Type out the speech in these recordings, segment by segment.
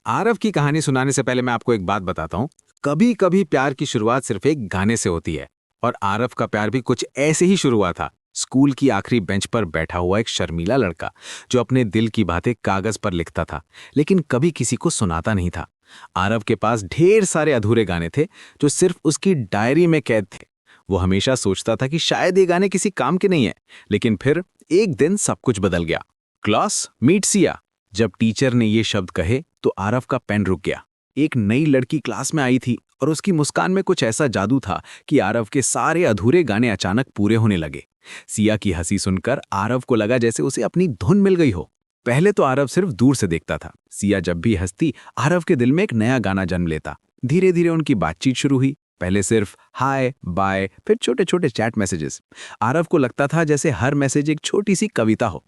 आरव की कहानी सुनाने से पहले मैं आपको एक बात बताता हूँ। कभी कभी प्यार की शुरुआत सिर्फ एक गाने से होती है। और आरव का प्यार भी कुछ ऐसे ही शुरू हुआ था। स्कूल की आखिरी बेंच पर बैठा हुआ एक शर्मीला लड़का जो अपने दिल की बातें कागज पर लिखता था, लेकिन कभी किसी को सुनाता नहीं था। आरव के पास ढेर सारे अधूरे गाने थे जो सिर्फ उसकी डायरी में कैद थे। वो हमेशा सोचता था कि शायद ये गाने किसी काम के नहीं है, लेकिन फिर एक दिन सब कुछ बदल गया। क्लास मीट सिया। जब टीचर ने ये शब्द कहे तो आरव का पेन रुक गया। एक नई लड़की क्लास में आई थी और उसकी मुस्कान में कुछ ऐसा जादू था कि आरव के सारे अधूरे गाने अचानक पूरे होने लगे। सिया की हंसी सुनकर आरव को लगा जैसे उसे अपनी धुन मिल गई हो। पहले तो आरव सिर्फ दूर से देखता था। सिया जब भी हंसती, आरव के दिल में एक नया गाना जन्म लेता। धीरे धीरे उनकी बातचीत शुरू हुई। पहले सिर्फ हाय बाय, फिर छोटे छोटे चैट मैसेजेस। आरव को लगता था जैसे हर मैसेज एक छोटी सी कविता हो।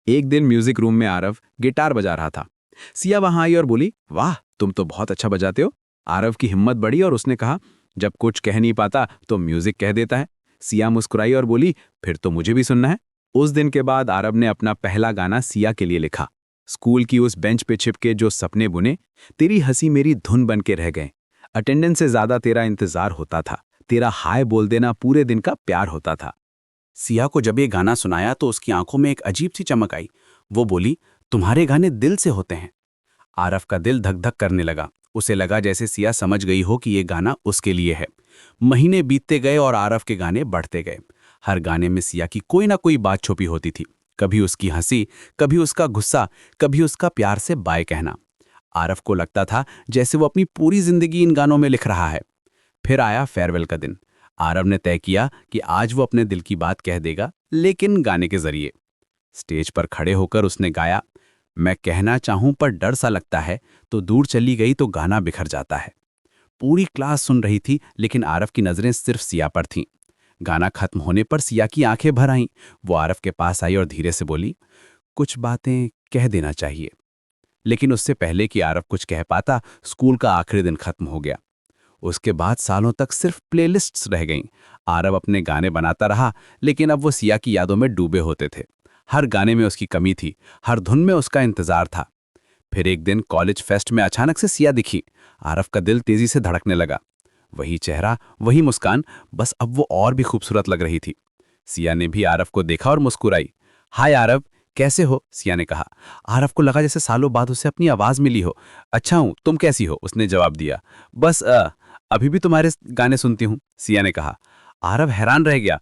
एक दिन म्यूजिक रूम में आरव गिटार बजा रहा था। सिया वहां आई और बोली, वाह तुम तो बहुत अच्छा बजाते हो। आरव की हिम्मत बढ़ी और उसने कहा, जब कुछ कह नहीं पाता तो म्यूजिक कह देता है। सिया मुस्कुराई और बोली, फिर तो मुझे भी सुनना है। उस दिन के बाद आरव ने अपना पहला गाना सिया के लिए लिखा। स्कूल की उस बेंच पे छिपके जो सपने बुने, तेरी हंसी मेरी धुन बन के रह गए। अटेंडेंस से ज्यादा तेरा इंतजार होता था, तेरा हाय बोल देना पूरे दिन का प्यार होता था। सिया को जब ये गाना सुनाया तो उसकी आंखों में एक अजीब सी चमक आई। वो बोली, तुम्हारे गाने दिल से होते हैं। आरव का दिल धक धक करने लगा। उसे लगा जैसे सिया समझ गई हो कि ये गाना उसके लिए है। महीने बीतते गए और आरव के गाने बढ़ते गए। हर गाने में सिया की कोई ना कोई बात छुपी होती थी। कभी उसकी हंसी, कभी उसका गुस्सा, कभी उसका प्यार से बाय कहना। आरव को लगता था जैसे वो अपनी पूरी जिंदगी इन गानों में लिख रहा है। फिर आया फेयरवेल का दिन। आरव ने तय किया कि आज वो अपने दिल की बात कह देगा, लेकिन गाने के जरिए। स्टेज पर खड़े होकर उसने गाया, मैं कहना चाहूं पर डर सा लगता है, तो दूर चली गई तो गाना बिखर जाता है। पूरी क्लास सुन रही थी, लेकिन आरव की नजरें सिर्फ सिया पर थीं। गाना खत्म होने पर सिया की आंखें भर आईं। वो आरव के पास आई और धीरे से बोली, कुछ बातें कह देना चाहिए। लेकिन उससे पहले कि आरव कुछ कह पाता, स्कूल का आखिरी दिन खत्म हो गया। उसके बाद सालों तक सिर्फ प्लेलिस्ट्स रह गईं। आरव अपने गाने बनाता रहा, लेकिन अब वो सिया की यादों में डूबे होते थे। हर गाने में उसकी कमी थी, हर धुन में उसका इंतजार था। फिर एक दिन कॉलेज फेस्ट में अचानक से सिया दिखी। आरव का दिल तेजी से धड़कने लगा। वही चेहरा, वही मुस्कान, बस अब वो और भी खूबसूरत लग रही थी। सिया ने भी आरव को देखा और मुस्कुराई। हाय आरव, कैसे हो? सिया ने कहा। आरव को लगा जैसे सालों बाद उसे अपनी आवाज मिली हो। अच्छा हूं, तुम कैसी हो? उसने जवाब दिया। बस अभी भी तुम्हारे गाने सुनती हूँ, सिया ने कहा। आरव हैरान रह गया।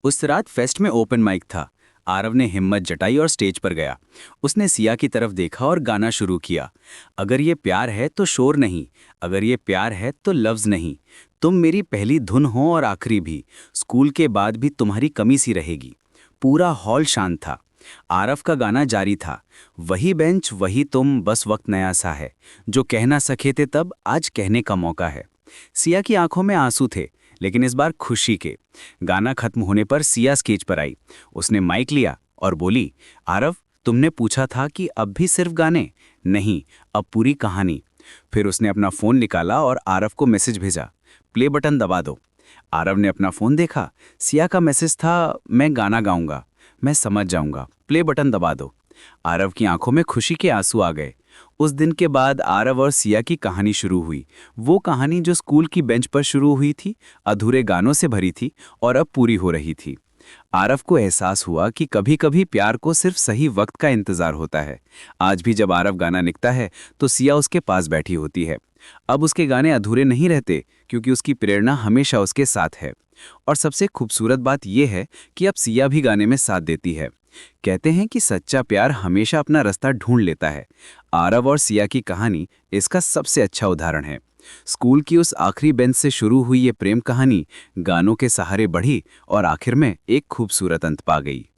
उस रात फेस्ट में ओपन माइक था। आरव ने हिम्मत जताई और स्टेज पर गया। उसने सिया की तरफ देखा और गाना शुरू किया। अगर ये प्यार है तो शोर नहीं, अगर ये प्यार है तो लफ्ज नहीं। तुम मेरी पहली धुन हो और आखिरी भी, स्कूल के बाद भी तुम्हारी कमी सी रहेगी। पूरा हॉल शांत था। आरव का गाना जारी था। वही बेंच, वही तुम, बस वक्त नया सा है। जो कह ना सके थे तब, आज कहने का मौका है। सिया की आंखों में आंसू थे, लेकिन इस बार खुशी के। गाना खत्म होने पर सिया स्टेज पर आई। उसने माइक लिया और बोली, आरव, तुमने पूछा था कि अब भी सिर्फ गाने? नहीं, अब पूरी कहानी। फिर उसने अपना फोन निकाला और आरव को मैसेज भेजा, प्ले बटन दबा दो। आरव ने अपना फोन देखा। सिया का मैसेज था, मैं गाना गाऊंगा, मैं समझ जाऊंगा, प्ले बटन दबा दो। आरव की आंखों में खुशी के आंसू आ गए। उस दिन के बाद आरव और सिया की कहानी शुरू हुई। वो कहानी जो स्कूल की बेंच पर शुरू हुई थी, अधूरे गानों से भरी थी और अब पूरी हो रही थी। आरव को एहसास हुआ कि कभी-कभी प्यार को सिर्फ सही वक्त का इंतजार होता है। आज भी जब आरव गाना लिखता है तो सिया उसके पास बैठी होती है। अब उसके गाने अधूरे नहीं रहते, क्योंकि उसकी प्रेरणा हमेशा उसके साथ है। और सबसे खूबसूरत बात यह है कि अब सिया भी गाने में साथ देती है। कहते हैं कि सच्चा प्यार हमेशा अपना रास्ता ढूंढ लेता है। आरव और सिया की कहानी इसका सबसे अच्छा उदाहरण है। स्कूल की उस आखिरी बेंच से शुरू हुई ये प्रेम कहानी गानों के सहारे बढ़ी और आखिर में एक खूबसूरत अंत पा गई।